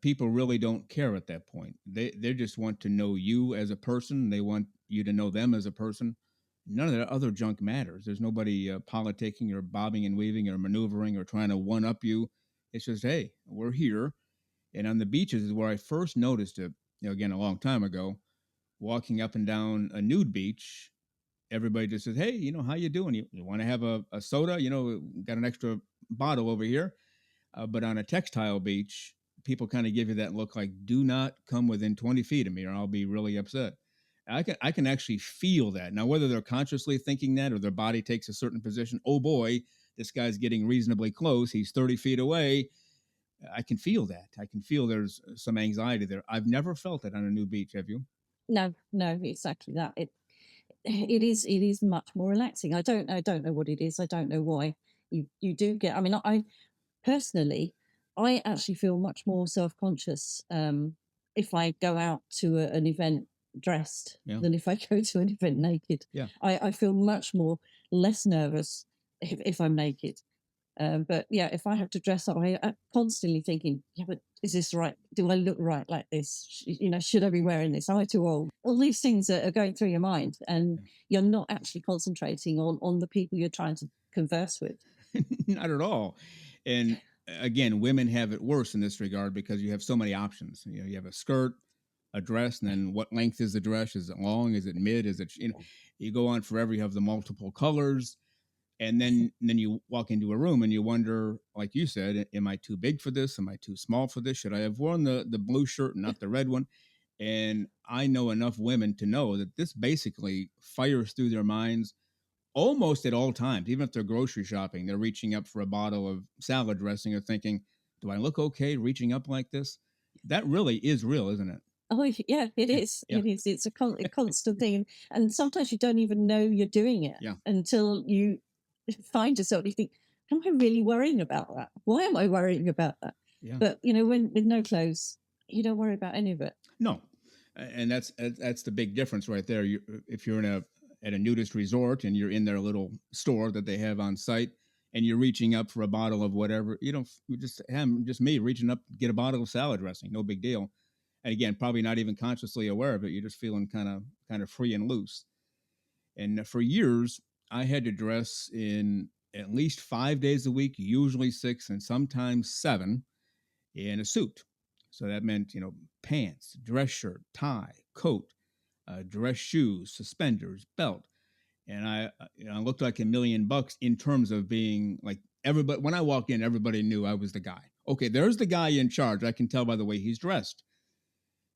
People really don't care at that point. They just want to know you as a person. They want you to know them as a person. None of that other junk matters. There's nobody politicking or bobbing and weaving or maneuvering or trying to one up you. It's just, hey, we're here. And on the beaches is where I first noticed it. Again, a long time ago, walking up and down a nude beach. Everybody just says, "Hey, how you doing? You want to have a soda? Got an extra bottle over here." But on a textile beach, people kind of give you that look like, "Do not come within 20 feet of me, or I'll be really upset." I can actually feel that now, whether they're consciously thinking that or their body takes a certain position. Oh boy, this guy's getting reasonably close. He's 30 feet away. I can feel that. I can feel there's some anxiety there. I've never felt it on a new beach. Have you? No, exactly that. It is much more relaxing. I don't know what it is. I don't know why you do get. I mean, I personally, I actually feel much more self-conscious if I go out to an event dressed Yeah. than if I go to an event naked. Yeah. I feel much more less nervous if I'm naked. But yeah, if I have to dress up, I'm constantly thinking, yeah, but is this right? Do I look right like this? Should I be wearing this? Am I too old? All these things are going through your mind, and you're not actually concentrating on the people you're trying to converse with. Not at all. And again, women have it worse in this regard because you have so many options. You have a skirt, a dress, and then what length is the dress? Is it long? Is it mid? Is it you go on forever. You have the multiple colors, and then you walk into a room and you wonder, like you said, am I too big for this? Am I too small for this? Should I have worn the blue shirt and not the red one? And I know enough women to know that this basically fires through their minds almost at all times. Even if they're grocery shopping, they're reaching up for a bottle of salad dressing or thinking, do I look okay reaching up like this? That really is real, isn't it? Oh, yeah, it is. Yeah. It is. It's a constant thing. And sometimes you don't even know you're doing it Yeah. until you find yourself, you think, am I really worrying about that? Why am I worrying about that? Yeah. But, when with no clothes, you don't worry about any of it. No. And that's the big difference right there. If you're at a nudist resort and you're in their little store that they have on site and you're reaching up for a bottle of whatever, you just me reaching up to get a bottle of salad dressing, no big deal. And again, probably not even consciously aware of it. You're just feeling kind of free and loose. And for years, I had to dress in at least 5 days a week, usually six and sometimes seven, in a suit. So that meant, pants, dress shirt, tie, coat, dress shoes, suspenders, belt. And I looked like $1,000,000 in terms of being like everybody. When I walked in, everybody knew I was the guy. Okay, there's the guy in charge. I can tell by the way he's dressed.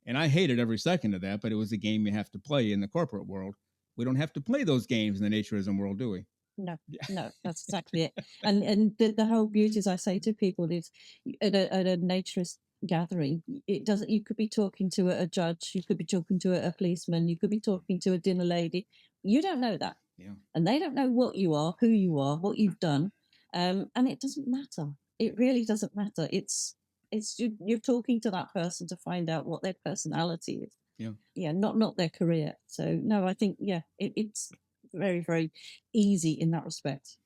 And I hated every second of that, but it was a game you have to play in the corporate world. We don't have to play those games in the naturism world, do we? No, no, that's exactly it. And the whole beauty, as I say to people, is at a naturist gathering, it doesn't. You could be talking to a judge, you could be talking to a policeman, you could be talking to a dinner lady. You don't know that, Yeah. and they don't know what you are, who you are, what you've done, and it doesn't matter. It really doesn't matter. It's you're talking to that person to find out what their personality is. Yeah. Not their career. So no, I think it's very, very easy in that respect.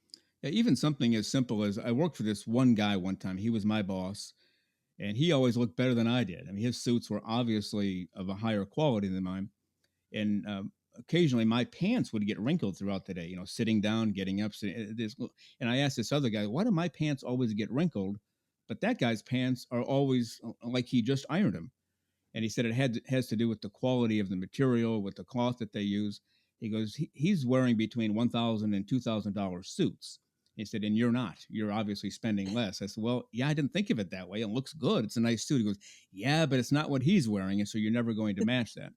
Yeah, even something as simple as I worked for this one guy one time. He was my boss, and he always looked better than I did. I mean, his suits were obviously of a higher quality than mine. And occasionally my pants would get wrinkled throughout the day, sitting down, getting up. And I asked this other guy, why do my pants always get wrinkled? But that guy's pants are always like he just ironed them. And he said has to do with the quality of the material, with the cloth that they use. He goes, he's wearing between $1,000 and $2,000 suits. He said, and you're not. You're obviously spending less. I said, well, yeah, I didn't think of it that way. It looks good. It's a nice suit. He goes, yeah, but it's not what he's wearing, and so you're never going to match that.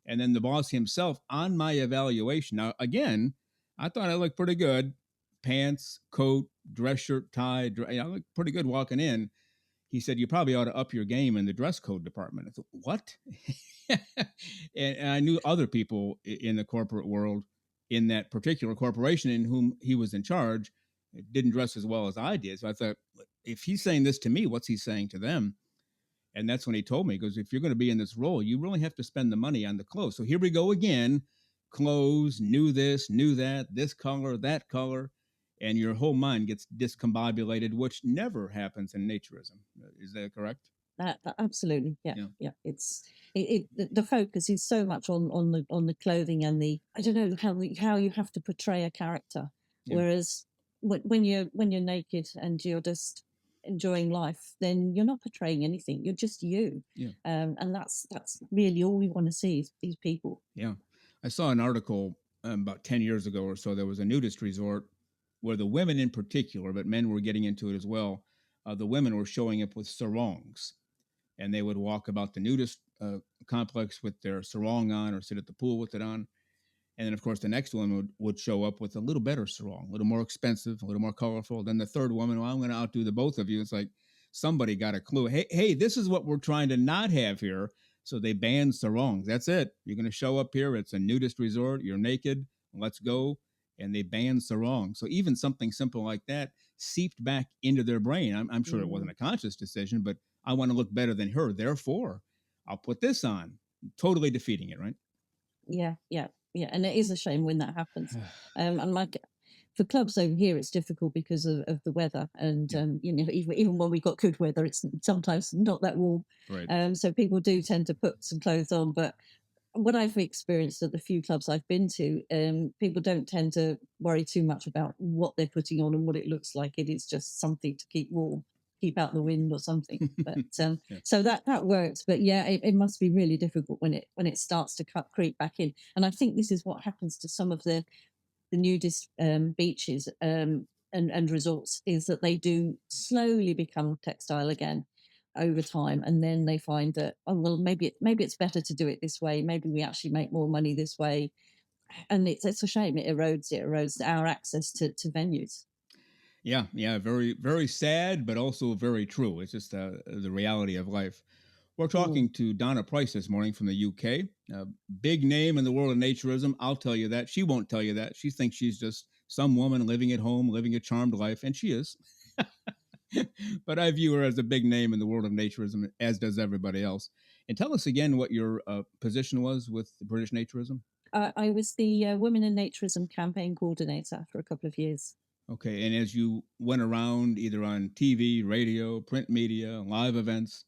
And then the boss himself, on my evaluation, now again, I thought I looked pretty good. Pants, coat, dress shirt, tie. I looked pretty good walking in. He said, you probably ought to up your game in the dress code department. I thought, what? and I knew other people in the corporate world in that particular corporation in whom he was in charge didn't dress as well as I did. So I thought, if he's saying this to me, what's he saying to them? And that's when he told me, he goes, if you're going to be in this role, you really have to spend the money on the clothes. So here we go again. Clothes, new this, new that, this color, that color. And your whole mind gets discombobulated, which never happens in naturism. Is that correct? Absolutely, yeah. It's the focus is so much on the clothing and the I don't know how you have to portray a character, whereas when you're naked and you're just enjoying life, then you're not portraying anything. You're just you, and that's really all we want to see is these people. Yeah, I saw an article about 10 years ago or so. There was a nudist resort where the women in particular, but men were getting into it as well. The women were showing up with sarongs, and they would walk about the nudist complex with their sarong on or sit at the pool with it on. And then, of course, the next woman would show up with a little better sarong, a little more expensive, a little more colorful. Then the third woman, well, I'm going to outdo the both of you. It's like somebody got a clue. Hey, this is what we're trying to not have here. So they banned sarongs. That's it. You're going to show up here. It's a nudist resort. You're naked. Let's go. And they banned sarongs. So even something simple like that seeped back into their brain. I'm sure it wasn't a conscious decision, but I want to look better than her. Therefore, I'll put this on. Totally defeating it, right? Yeah. And it is a shame when that happens. And like for clubs over here, it's difficult because of the weather. And, even when we got good weather, it's sometimes not that warm. Right. So people do tend to put some clothes on. But what I've experienced at the few clubs I've been to, people don't tend to worry too much about what they're putting on and what it looks like. It is just something to keep warm, keep out the wind or something. But so that works. But yeah, it must be really difficult when it starts to creep back in. And I think this is what happens to some of the nudist beaches and resorts, is that they do slowly become textile again over time, and then they find that maybe it's better to do it this way. Maybe we actually make more money this way, and it's a shame. It erodes our access to venues. Yeah, very, very sad, but also very true. It's just the reality of life. We're talking to Donna Price this morning from the UK, a big name in the world of naturism. I'll tell you that. She won't tell you that. She thinks she's just some woman living at home, living a charmed life, and she is. But I view her as a big name in the world of naturism, as does everybody else. And tell us again what your position was with the British Naturism. I was the Women in Naturism campaign coordinator for a couple of years. Okay, and as you went around either on TV, radio, print media, live events,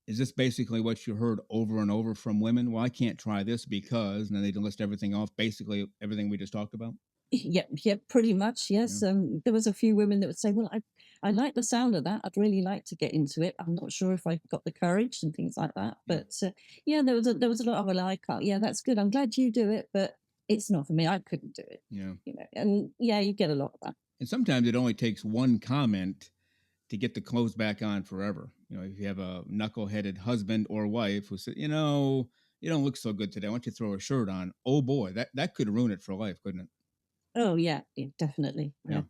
Is this basically what you heard over and over from women? Well, I can't try this because, and then they list everything off, basically everything we just talked about. Yeah, yeah, pretty much. Yes. Yeah. There was a few women that would say, "Well, I like the sound of that. I'd really like to get into it. I'm not sure if I've got the courage and things like that." Yeah. But yeah, there was a lot of, "Well, I can't. Yeah, that's good. I'm glad you do it, but it's not for me. I couldn't do it." Yeah. And yeah, you get a lot of that. And sometimes it only takes one comment to get the clothes back on forever. If you have a knuckleheaded husband or wife who says, you don't look so good today. Why don't you throw a shirt on? Oh boy, that could ruin it for life, couldn't it? Oh yeah, yeah, definitely. Yeah.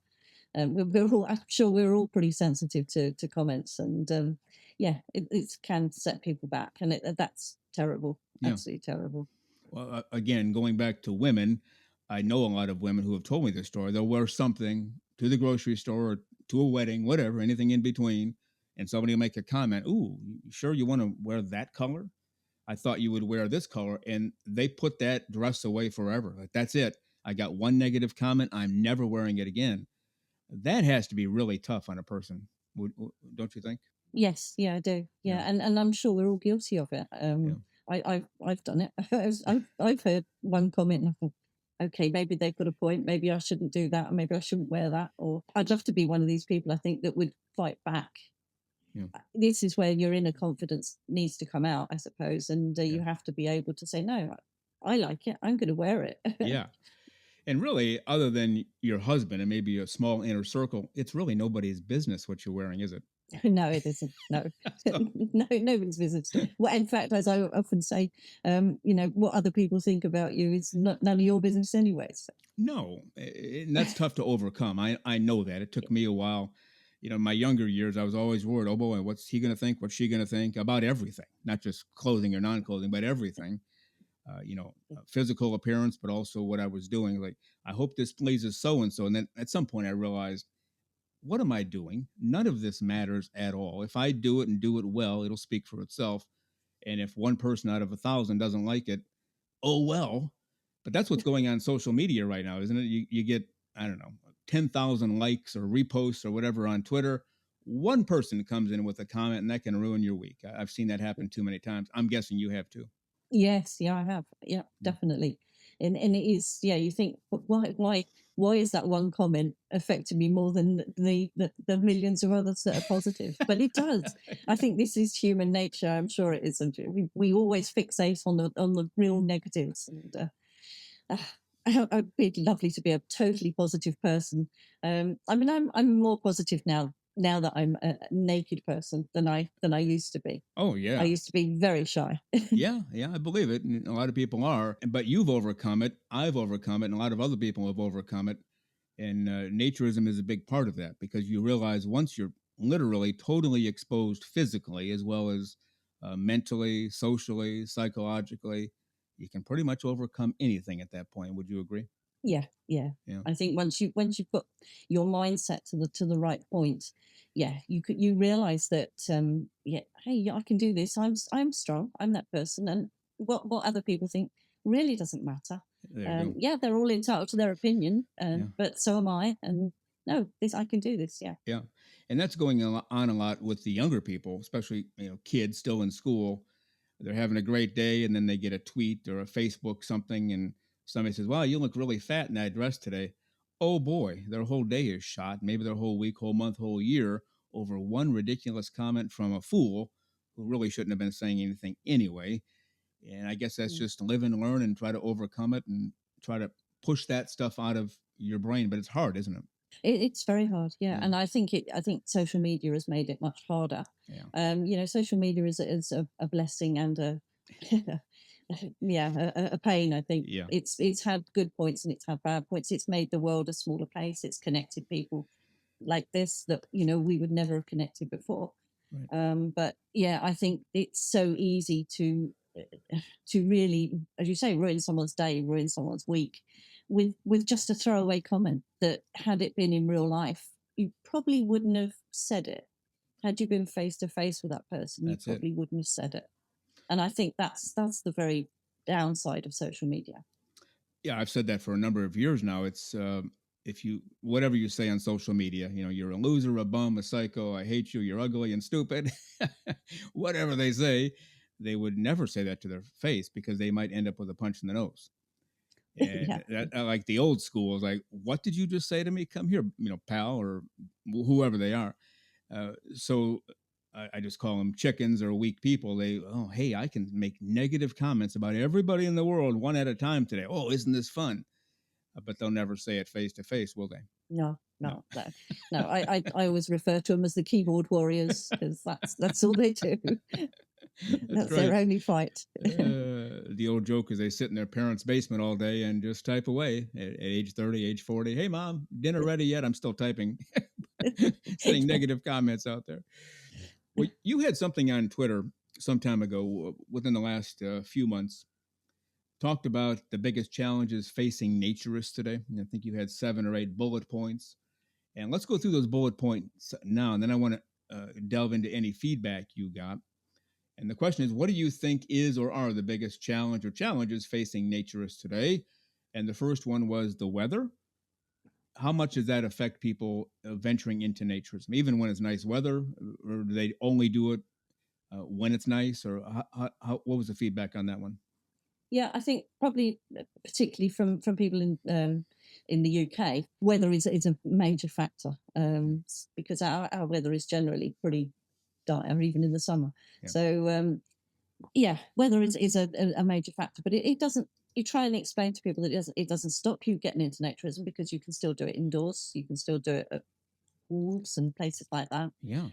Yeah. We're all, I'm sure we're all pretty sensitive to comments, and yeah, it can set people back, and that's terrible, Yeah. absolutely terrible. Well, again, going back to women, I know a lot of women who have told me this story. They'll wear something to the grocery store or to a wedding, whatever, anything in between, and somebody will make a comment. Ooh, you sure you want to wear that color? I thought you would wear this color, and they put that dress away forever. Like, that's it. I got one negative comment. I'm never wearing it again. That has to be really tough on a person, don't you think? Yes, yeah, I do. Yeah, Yeah. and I'm sure we're all guilty of it. I've done it. I've heard one comment and I thought, okay, maybe they've got a point. Maybe I shouldn't do that, or maybe I shouldn't wear that. Or I'd love to be one of these people, I think, that would fight back. Yeah. This is where your inner confidence needs to come out, I suppose, and you Yeah. have to be able to say, no, I like it. I'm going to wear it. Yeah. And really, other than your husband and maybe a small inner circle, it's really nobody's business what you're wearing, is it? No, it isn't. No, no, nobody's business. Well, in fact, as I often say, what other people think about you is none of your business anyway. So. No, and that's tough to overcome. I know that. It took me a while. In my younger years, I was always worried, oh boy, what's he going to think? What's she going to think about everything? Not just clothing or non-clothing, but everything. Physical appearance, but also what I was doing. Like, I hope this pleases so-and-so. And then at some point I realized, what am I doing? None of this matters at all. If I do it and do it well, it'll speak for itself. And if one person out of 1,000 doesn't like it, oh well. But that's what's going on social media right now, isn't it? You get, I don't know, 10,000 likes or reposts or whatever on Twitter. One person comes in with a comment and that can ruin your week. I've seen that happen too many times. I'm guessing you have too. Yes, yeah, I have. Yeah, definitely. And it is, yeah, you think, why is that one comment affecting me more than the millions of others that are positive? But it does. I think this is human nature. I'm sure it is. And we always fixate on the real negatives. And it'd be lovely to be a totally positive person. I mean, I'm more positive now that I'm a naked person than I used to be. Oh yeah. I used to be very shy. Yeah, I believe it. And a lot of people are, but you've overcome it. I've overcome it, and a lot of other people have overcome it. And naturism is a big part of that because you realize once you're literally totally exposed physically as well as mentally, socially, psychologically, you can pretty much overcome anything at that point. Would you agree? Yeah, yeah. Yeah. I think once you put your mindset to the right point, yeah, you realize that yeah, hey, yeah, I can do this. I'm strong. I'm that person, and what other people think really doesn't matter. There you go. Yeah, they're all entitled to their opinion, Yeah. but so am I. And no, I can do this. Yeah. Yeah. And that's going on a lot with the younger people, especially, kids still in school. They're having a great day and then they get a tweet or a Facebook something and somebody says, wow, you look really fat in that dress today. Oh boy, their whole day is shot, maybe their whole week, whole month, whole year over one ridiculous comment from a fool who really shouldn't have been saying anything anyway. And I guess that's just live and learn and try to overcome it and try to push that stuff out of your brain. But it's hard, isn't it? It's very hard, yeah. Yeah. And I think social media has made it much harder. Yeah. Social media is a blessing and a a pain. I think Yeah. it's had good points and it's had bad points. It's made the world a smaller place. It's connected people like this that we would never have connected before. Right. But yeah, I think it's so easy to really, as you say, ruin someone's day, ruin someone's week with just a throwaway comment that had it been in real life, you probably wouldn't have said it. Had you been face to face with that person, That's you it. probably wouldn't have said it. And I think that's the very downside of social media. Yeah, I've said that for a number of years now. It's if you, whatever you say on social media, you're a loser, a bum, a psycho, I hate you, you're ugly and stupid, whatever they say, they would never say that to their face because they might end up with a punch in the nose. Yeah. And like the old school is like, what did you just say to me? Come here, pal, or whoever they are. So I just call them chickens or weak people. Hey, I can make negative comments about everybody in the world one at a time today. Oh, isn't this fun? But they'll never say it face to face, will they? No. I always refer to them as the keyboard warriors because that's all they do. That's right. their only fight. The old joke is they sit in their parents' basement all day and just type away at age 30, age 40. Hey, Mom, dinner ready yet? I'm still typing. Sending negative comments out there. Well, you had something on Twitter some time ago, within the last few months, talked about the biggest challenges facing naturists today. I think you had 7 or 8 bullet points. And let's go through those bullet points now, and then I want to delve into any feedback you got. And the question is, what do you think is or are the biggest challenge or challenges facing naturists today? And the first one was the weather. How much does that affect people venturing into naturism, even when it's nice weather, or do they only do it when it's nice? Or what was the feedback on that one? Yeah, I think probably particularly from people in the UK, weather is a major factor because our weather is generally pretty dire, even in the summer. Yeah. So weather is a major factor, but it doesn't. You try and explain to people that it doesn't stop you getting into naturism because you can still do it indoors. You can still do it at walls and places like that. Yeah.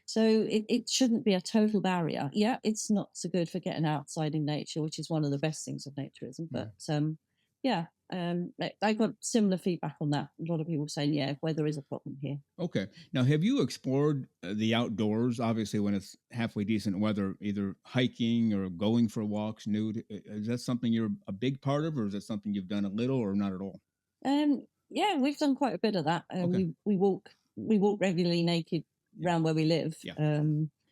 So it shouldn't be a total barrier. Yeah, it's not so good for getting outside in nature, which is one of the best things of naturism. But I got similar feedback on that. A lot of people saying, weather is a problem here. Okay. Now, have you explored the outdoors, obviously when it's halfway decent weather, either hiking or going for walks nude? Is that something you're a big part of, or is that something you've done a little or not at all? Yeah, we've done quite a bit of that. Okay. We walk regularly naked around where we live. Yeah.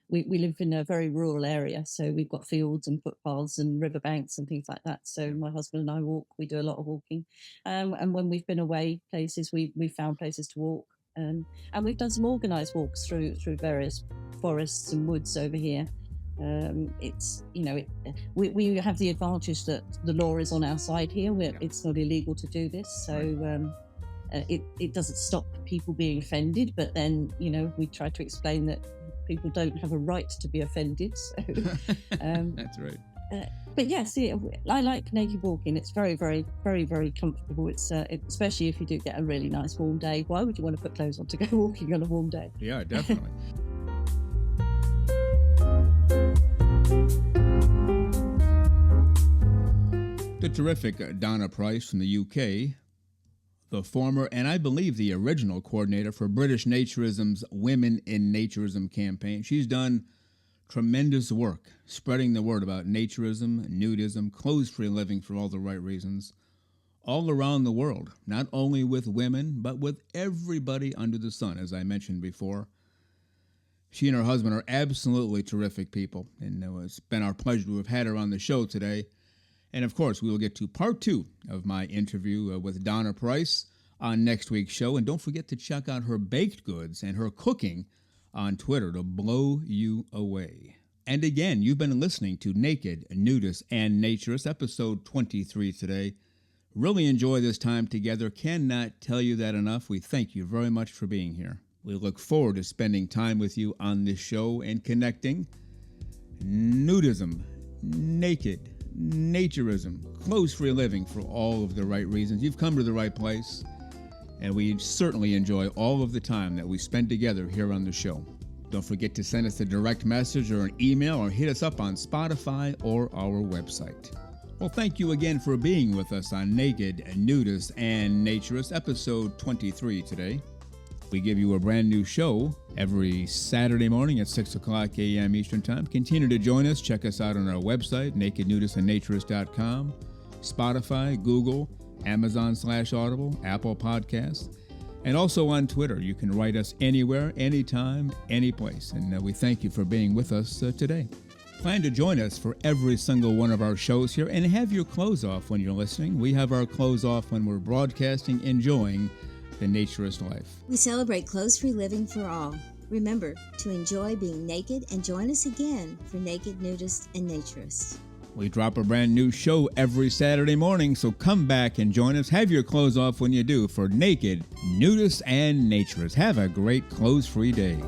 We live in a very rural area, so we've got fields and footpaths and riverbanks and things like that. So my husband and I walk. We do a lot of walking, and when we've been away places, we found places to walk, and we've done some organised walks through various forests and woods over here. It's we have the advantage that the law is on our side here. It's not illegal to do this, so. It doesn't stop people being offended, but then we try to explain that people don't have a right to be offended. So, that's right. But yes, I like naked walking. It's very, very, very, very comfortable. It's especially if you do get a really nice warm day. Why would you want to put clothes on to go walking on a warm day? Yeah, definitely. The terrific Donna Price from the UK, the former and I believe the original coordinator for British Naturism's Women in Naturism campaign. She's done tremendous work spreading the word about naturism, nudism, clothes-free living for all the right reasons, all around the world, not only with women, but with everybody under the sun, as I mentioned before. She and her husband are absolutely terrific people, and it's been our pleasure to have had her on the show today. And, of course, we will get to part 2 of my interview with Donna Price on next week's show. And don't forget to check out her baked goods and her cooking on Twitter to blow you away. And again, you've been listening to Naked, Nudists, and Naturists, episode 23 today. Really enjoy this time together. Cannot tell you that enough. We thank you very much for being here. We look forward to spending time with you on this show and connecting. Nudism, naked, naturism, clothes-free living for all of the right reasons. You've come to the right place, and we certainly enjoy all of the time that we spend together here on the show. Don't forget to send us a direct message or an email or hit us up on Spotify or our website. Well, thank you again for being with us on Naked, Nudists, and Naturists, episode 23 today. We give you a brand new show every Saturday morning at 6 o'clock a.m. Eastern Time. Continue to join us. Check us out on our website, nakednudistandnaturist.com, Spotify, Google, Amazon/Audible, Apple Podcasts, and also on Twitter. You can write us anywhere, anytime, any place. And we thank you for being with us today. Plan to join us for every single one of our shows here and have your clothes off when you're listening. We have our clothes off when we're broadcasting, enjoying the naturist life. We celebrate clothes-free living for all. Remember to enjoy being naked and join us again for Naked Nudists and Naturists. We drop a brand new show every Saturday morning, so come back and join us. Have your clothes off when you do for Naked Nudists and Naturists. Have a great clothes-free day.